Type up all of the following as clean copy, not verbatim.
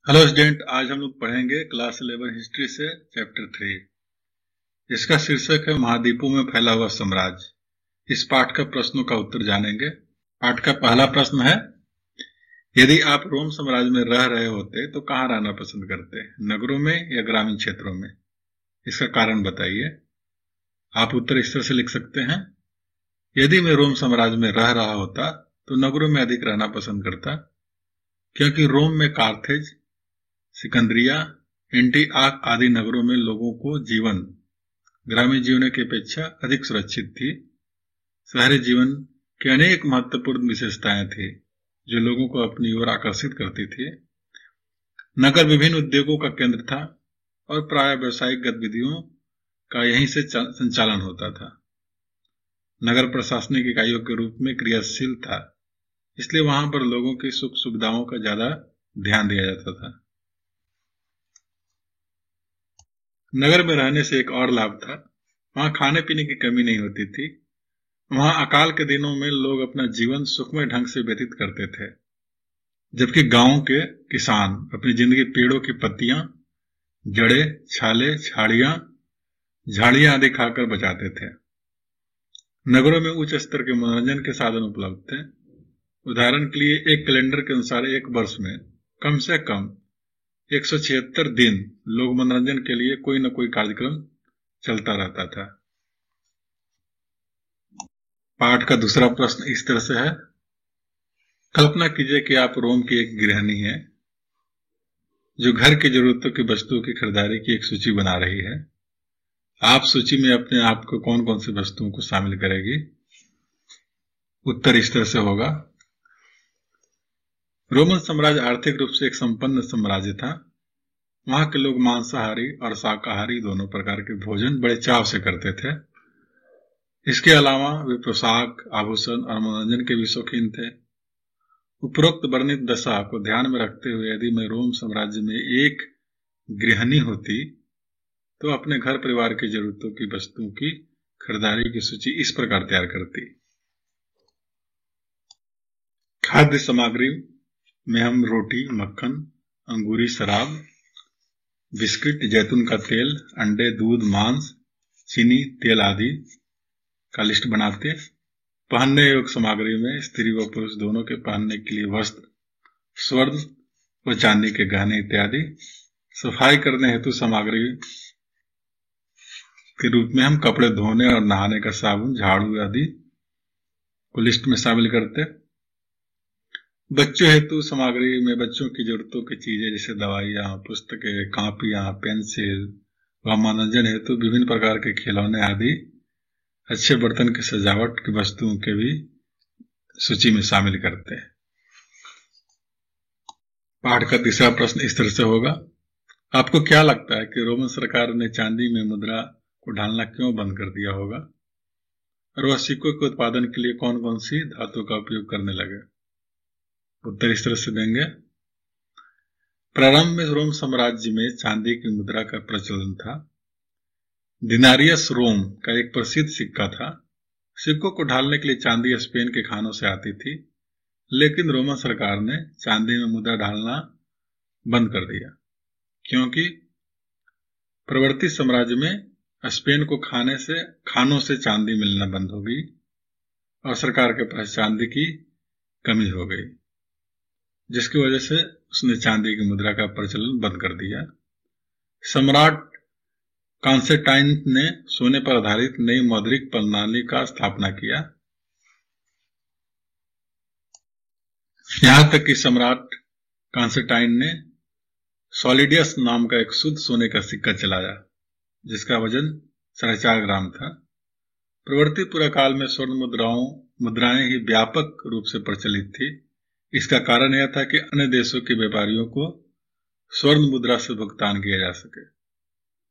Hello student, आज हम लोग पढ़ेंगे क्लास 11 हिस्ट्री से चैप्टर 3। इसका शीर्षक है महाद्वीपों में फैला हुआ साम्राज्य। इस पाठ का प्रश्नों का उत्तर जानेंगे। पाठ का पहला प्रश्न है, यदि आप रोम साम्राज्य में रह रहे होते तो कहाँ रहना पसंद करते, नगरों में या ग्रामीण क्षेत्रों में? इसका कारण बताइए। आप उत्तर इस तरह से लिख सकते हैं, यदि मैं रोम साम्राज्य में रह रहा होता तो नगरों में अधिक रहना पसंद करता, क्योंकि रोम में कार्थेज, सिकंदरिया, एंटीआक आदि नगरों में लोगों को जीवन ग्रामीण जीवन की अपेक्षा अधिक सुरक्षित थी। शहरी जीवन की अनेक महत्वपूर्ण विशेषताएं थी जो लोगों को अपनी ओर आकर्षित करती थी। नगर विभिन्न उद्योगों का केंद्र था और प्राय व्यावसायिक गतिविधियों का यहीं से संचालन होता था। नगर प्रशासनिक इकाइयों के रूप में क्रियाशील था, इसलिए वहां पर लोगों की सुख सुविधाओं का ज्यादा ध्यान दिया जाता था। नगर में रहने से एक और लाभ था, वहां खाने पीने की कमी नहीं होती थी। वहां अकाल के दिनों में लोग अपना जीवन सुखमय ढंग से व्यतीत करते थे, जबकि गांव के किसान अपनी जिंदगी पेड़ों की पत्तियां, जड़ें, छाले, झाड़ियां आदि खाकर बचाते थे। नगरों में उच्च स्तर के मनोरंजन के साधन उपलब्ध थे। उदाहरण के लिए एक कैलेंडर के अनुसार एक वर्ष में कम से कम 176 दिन लोग मनोरंजन के लिए कोई न कोई कार्यक्रम चलता रहता था। पाठ का दूसरा प्रश्न इस तरह से है, कल्पना कीजिए कि आप रोम की एक गृहिणी हैं जो घर की जरूरतों की वस्तुओं की खरीदारी की एक सूची बना रही है। आप सूची में अपने आप को कौन कौन सी वस्तुओं को शामिल करेगी? उत्तर इस तरह से होगा, रोमन साम्राज्य आर्थिक रूप से एक संपन्न साम्राज्य था। वहां के लोग मांसाहारी और शाकाहारी दोनों प्रकार के भोजन बड़े चाव से करते थे। इसके अलावा वे पोशाक, आभूषण और मनोरंजन के भी शौकीन थे। उपरोक्त वर्णित दशा को ध्यान में रखते हुए यदि मैं रोम साम्राज्य में एक गृहिणी होती तो अपने घर परिवार की जरूरतों की वस्तुओं की खरीदारी की सूची इस प्रकार तैयार करती। खाद्य सामग्री में हम रोटी, मक्खन, अंगूरी शराब, बिस्किट, जैतून का तेल, अंडे, दूध, मांस, चीनी, तेल आदि का लिस्ट बनाते। पहनने योग्य सामग्री में स्त्री व पुरुष दोनों के पहनने के लिए वस्त्र, स्वर्ण व चांदी के गहने इत्यादि। सफाई करने हेतु सामग्री के रूप में हम कपड़े धोने और नहाने का साबुन, झाड़ू आदि को लिस्ट में शामिल करते। बच्चों हेतु सामग्री में बच्चों की जरूरतों की चीजें जैसे दवाइयां, पुस्तकें, कापियां, पेंसिल व मनोरंजन हेतु विभिन्न प्रकार के खिलौने आदि अच्छे बर्तन की सजावट की वस्तुओं के भी सूची में शामिल करते हैं। पाठ का तीसरा प्रश्न इस तरह से होगा, आपको क्या लगता है कि रोमन सरकार ने चांदी में मुद्रा को ढालना क्यों बंद कर दिया होगा और वह सिक्कों के उत्पादन के लिए कौन कौन सी धातु का उपयोग करने लगे? उत्तर इस तरह से देंगे, प्रारंभ में रोम साम्राज्य में चांदी की मुद्रा का प्रचलन था। दिनारियस रोम का एक प्रसिद्ध सिक्का था। सिक्कों को ढालने के लिए चांदी स्पेन के खानों से आती थी, लेकिन रोमन सरकार ने चांदी में मुद्रा ढालना बंद कर दिया, क्योंकि प्रवर्ती साम्राज्य में स्पेन को खानों से चांदी मिलना बंद हो गई और सरकार के पास चांदी की कमी हो गई, जिसकी वजह से उसने चांदी की मुद्रा का प्रचलन बंद कर दिया। सम्राट कॉन्स्टेंटाइन ने सोने पर आधारित नई मौद्रिक प्रणाली का स्थापना किया। यहां तक कि सम्राट कॉन्स्टेंटाइन ने सॉलिडियस नाम का एक शुद्ध सोने का सिक्का चलाया, जिसका वजन 4.5 ग्राम था। प्रवर्ती पूर्व काल में स्वर्ण मुद्राएं ही व्यापक रूप से प्रचलित थी। इसका कारण यह था कि अन्य देशों के व्यापारियों को स्वर्ण मुद्रा से भुगतान किया जा सके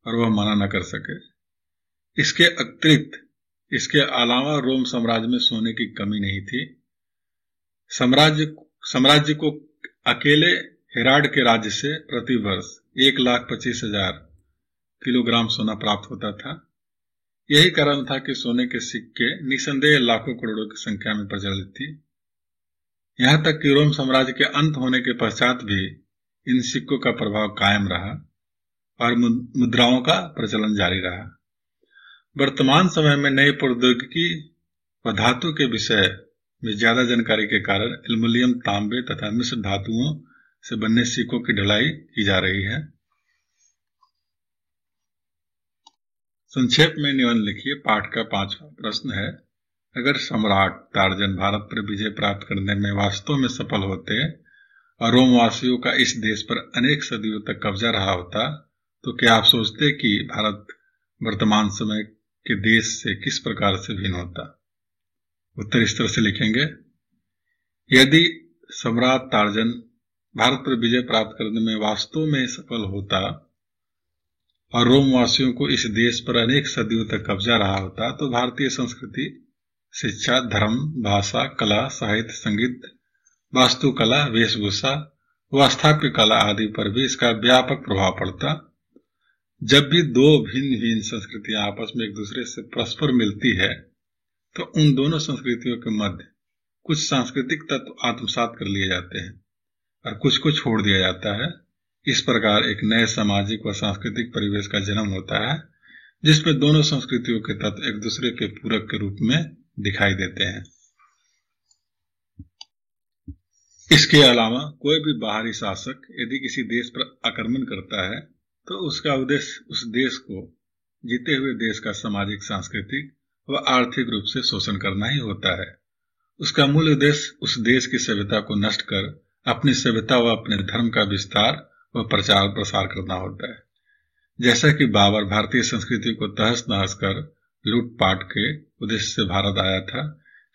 और वह मना न कर सके। इसके अलावा रोम साम्राज्य में सोने की कमी नहीं थी। साम्राज्य को अकेले हेराड के राज्य से प्रति वर्ष 1,25,000 किलोग्राम सोना प्राप्त होता था। यही कारण था कि सोने के सिक्के निसंदेह लाखों करोड़ों की संख्या में प्रचलित थी। यहां तक कि रोम साम्राज्य के अंत होने के पश्चात भी इन सिक्कों का प्रभाव कायम रहा और मुद्राओं का प्रचलन जारी रहा। वर्तमान समय में नई प्रौद्योगिकी व धातु के विषय में ज्यादा जानकारी के कारण एल्युमिनियम, तांबे तथा मिश्र धातुओं से बनने सिक्कों की ढलाई की जा रही है। संक्षेप में निबंध लिखिए। पाठ का 5वां प्रश्न है, अगर सम्राट टार्जन भारत पर विजय प्राप्त करने में वास्तव में सफल होते और रोमवासियों का इस देश पर अनेक सदियों तक कब्जा रहा होता, तो क्या आप सोचते कि भारत वर्तमान समय के देश से किस प्रकार से भिन्न होता? उत्तर इस तरह से लिखेंगे, यदि सम्राट टार्जन भारत पर विजय प्राप्त करने में वास्तव में सफल होता और रोमवासियों को इस देश पर अनेक सदियों तक कब्जा रहा होता, तो भारतीय संस्कृति, शिक्षा, धर्म, भाषा, कला, साहित्य, संगीत, वास्तुकला, वेशभूषा व स्थापत्य कला आदि पर भी इसका व्यापक प्रभाव पड़ता। जब भी दो भिन्न भिन्न संस्कृतियां आपस में एक दूसरे से परस्पर मिलती है, तो उन दोनों संस्कृतियों के मध्य कुछ सांस्कृतिक तत्व आत्मसात कर लिए जाते हैं और कुछ को छोड़ दिया जाता है। इस प्रकार एक नए सामाजिक व सांस्कृतिक परिवेश का जन्म होता है, जिसमें दोनों संस्कृतियों के तत्व एक दूसरे के पूरक के रूप में दिखाई देते हैं। इसके अलावा कोई भी बाहरी शासक यदि किसी देश पर आक्रमण करता है, तो उसका उद्देश्य उस देश को जीते हुए देश का सामाजिक, सांस्कृतिक व आर्थिक रूप से शोषण करना ही होता है। उसका मूल उद्देश्य उस देश की सभ्यता को नष्ट कर अपनी सभ्यता व अपने धर्म का विस्तार व प्रचार प्रसार करना होता है। जैसा कि बाबर भारतीय संस्कृति को तहस नहस कर लूटपाट के उद्देश्य से भारत आया था,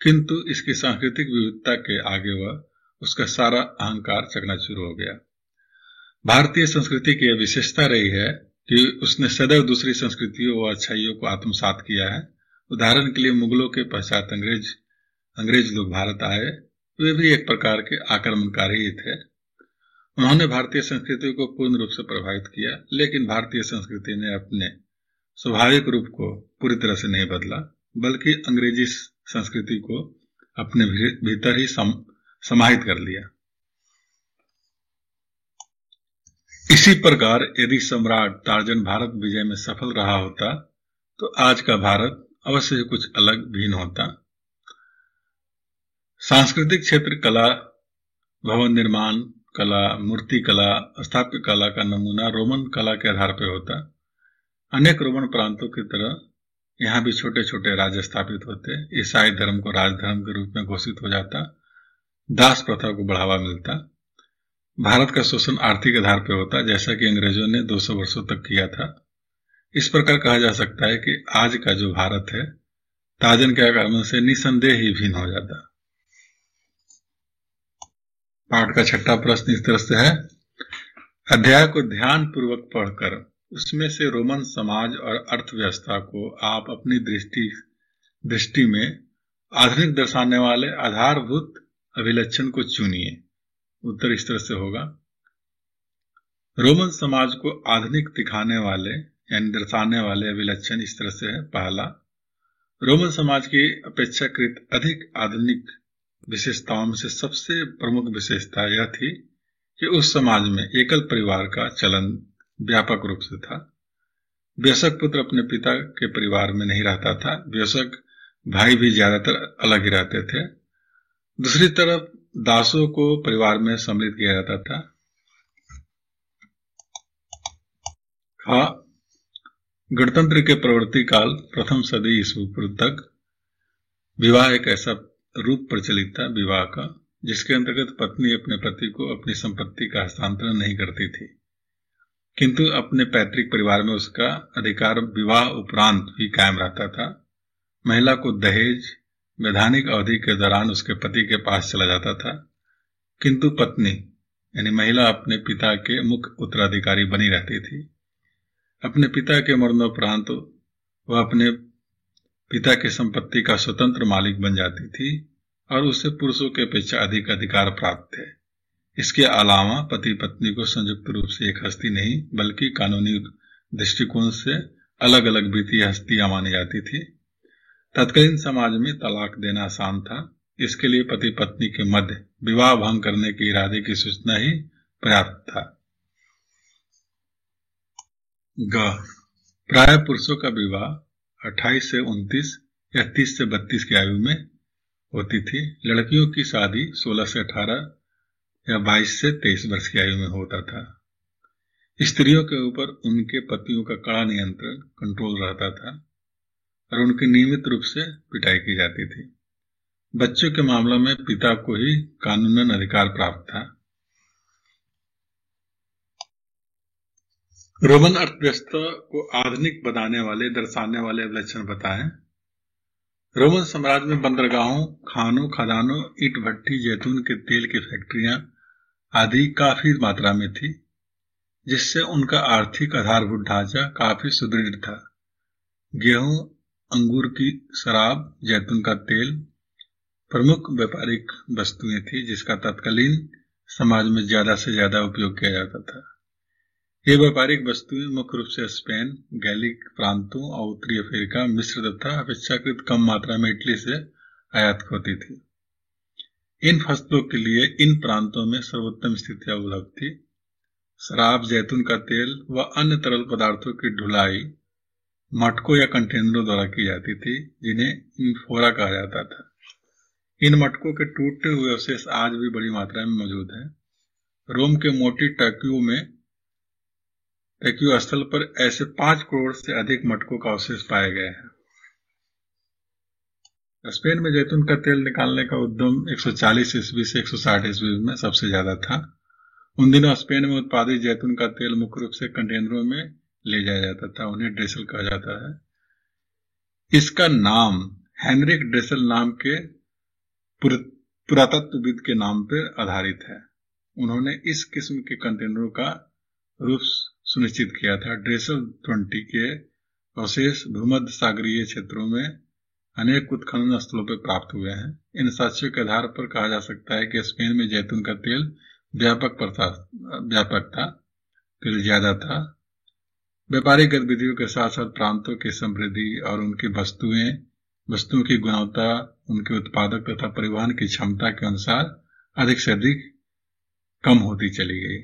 किंतु इसकी सांस्कृतिक विविधता के आगे वह उसका सारा अहंकार चकनाचूर हो गया। भारतीय संस्कृति की यह विशेषता रही है कि उसने सदैव दूसरी संस्कृतियों व अच्छाइयों को आत्मसात किया है। उदाहरण के लिए मुगलों के पश्चात अंग्रेज लोग भारत आए, वे भी एक प्रकार के आक्रमणकारी ही थे। उन्होंने भारतीय संस्कृति को पूर्ण रूप से प्रभावित किया, लेकिन भारतीय संस्कृति ने अपने स्वाभाविक रूप को पूरी तरह से नहीं बदला, बल्कि अंग्रेजी संस्कृति को अपने भीतर ही समाहित कर लिया। इसी प्रकार यदि सम्राट टार्जन भारत विजय में सफल रहा होता, तो आज का भारत अवश्य ही कुछ अलग भिन्न होता। सांस्कृतिक क्षेत्र कला, भवन निर्माण कला, मूर्ति कला, स्थापत्य कला का नमूना रोमन कला के आधार पर होता। अनेक रोमन प्रांतों की तरह यहाँ भी छोटे छोटे राज्य स्थापित होते। ईसाई धर्म को राजधर्म के रूप में घोषित हो जाता। दास प्रथा को बढ़ावा मिलता। भारत का शोषण आर्थिक आधार पर होता, जैसा कि अंग्रेजों ने 200 वर्षों तक किया था। इस प्रकार कहा जा सकता है कि आज का जो भारत है, टार्जन के आगमन से निसंदेह ही भिन्न हो जाता। पाठ का 6वां प्रश्न इस तरह से है, अध्याय को ध्यान पूर्वक पढ़कर उसमें से रोमन समाज और अर्थव्यवस्था को आप अपनी दृष्टि में आधुनिक दर्शाने वाले आधारभूत अभिलक्षण को चुनिए। उत्तर इस तरह से होगा, रोमन समाज को आधुनिक दिखाने वाले यानी दर्शाने वाले अभिलक्षण इस तरह से है। पहला, रोमन समाज की अपेक्षाकृत अधिक आधुनिक विशेषताओं में से सबसे प्रमुख विशेषता यह थी कि उस समाज में एकल परिवार का चलन व्यापक रूप से था। वयस्क पुत्र अपने पिता के परिवार में नहीं रहता था। वयस्क भाई भी ज्यादातर अलग ही रहते थे। दूसरी तरफ दासों को परिवार में सम्मिलित किया जाता था। गणतंत्र के प्रवृत्ति काल प्रथम सदी ईस्वी पूर्व तक विवाह एक ऐसा रूप प्रचलित था विवाह का, जिसके अंतर्गत पत्नी अपने पति को अपनी संपत्ति का हस्तांतरण नहीं करती थी, किंतु अपने पैतृक परिवार में उसका अधिकार विवाह उपरांत भी कायम रहता था। महिला को दहेज वैधानिक अवधि के दौरान उसके पति के पास चला जाता था, किंतु पत्नी यानी महिला अपने पिता के मुख्य उत्तराधिकारी बनी रहती थी। अपने पिता के मरणोपरांत वह अपने पिता की संपत्ति का स्वतंत्र मालिक बन जाती थी और उसे पुरुषों की अपेक्षा अधिक अधिकार प्राप्त थे। इसके अलावा पति पत्नी को संयुक्त रूप से एक हस्ती नहीं बल्कि कानूनी दृष्टिकोण से अलग अलग वित्तीय हस्तियां मानी जाती थी। तत्कालीन समाज में तलाक देना आसान था। इसके लिए पति पत्नी के मध्य विवाह भंग करने के इरादे की सूचना ही पर्याप्त था। ग प्राय पुरुषों का विवाह 28 से 29 या 30 से 32 की आयु में होती थी। लड़कियों की शादी 16 से 18 या 22 से 23 वर्ष की आयु में होता था। स्त्रियों के ऊपर उनके पतियों का कड़ा नियंत्रण कंट्रोल रहता था और उनकी नियमित रूप से पिटाई की जाती थी। बच्चों के मामलों में पिता को ही कानूनन अधिकार प्राप्त था। रोमन अर्थव्यवस्था को आधुनिक बनाने वाले दर्शाने वाले लक्षण बताएं। रोमन साम्राज्य में बंदरगाहों, खानों, खदानों, ईंट भट्टी, जैतून के तेल की फैक्ट्रियां आदि काफी मात्रा में थी, जिससे उनका आर्थिक आधारभूत ढांचा काफी सुदृढ़ था। गेहूं, अंगूर की शराब, जैतून का तेल प्रमुख व्यापारिक वस्तुएं थी, जिसका तत्कालीन समाज में ज्यादा से ज्यादा उपयोग किया जाता था। ये व्यापारिक वस्तुएं मुख्य रूप से स्पेन, गैलिक प्रांतों और उत्तरी अफ्रीका, मिस्र तथा अपेक्षाकृत कम मात्रा में इटली से आयात होती थी। इन फसलों के लिए इन प्रांतों में सर्वोत्तम स्थितियां उपलब्ध थी। शराब, जैतून का तेल व अन्य तरल पदार्थों की ढुलाई मटकों या कंटेनरों द्वारा की जाती थी, जिन्हें इन्फोरा कहा जाता था। इन मटकों के टूटे हुए अवशेष आज भी बड़ी मात्रा में मौजूद हैं। रोम के मोटी टैक्यू स्थल पर ऐसे 5 करोड़ से अधिक मटकों का अवशेष पाए गए हैं। स्पेन में जैतून का तेल निकालने का उद्यम 140 ईस्वी से 160 ईस्वी में सबसे ज्यादा था। उन दिनों स्पेन में उत्पादित जैतून का तेल मुख्य रूप से कंटेनरों में ले जाया जाता था। उन्हें ड्रेसल कहा जाता है। इसका नाम हेनरिक ड्रेसल नाम के पुरातत्वविद के नाम पर आधारित है। उन्होंने इस किस्म के कंटेनरों का रूप सुनिश्चित किया था। ड्रेसल 20 के अवशेष भूमध्य सागरीय क्षेत्रों में अनेक उत्खनन स्थलों पर प्राप्त हुए हैं। इन साक्ष्यों के आधार पर कहा जा सकता है कि स्पेन में जैतून का तेल व्यापक था, तेल ज्यादा था। व्यापारिक गतिविधियों के साथ साथ प्रांतों की समृद्धि और उनकी वस्तुओं की गुणवत्ता, उनके उत्पादक तथा परिवहन की क्षमता के अनुसार अधिक से अधिक कम होती चली गई।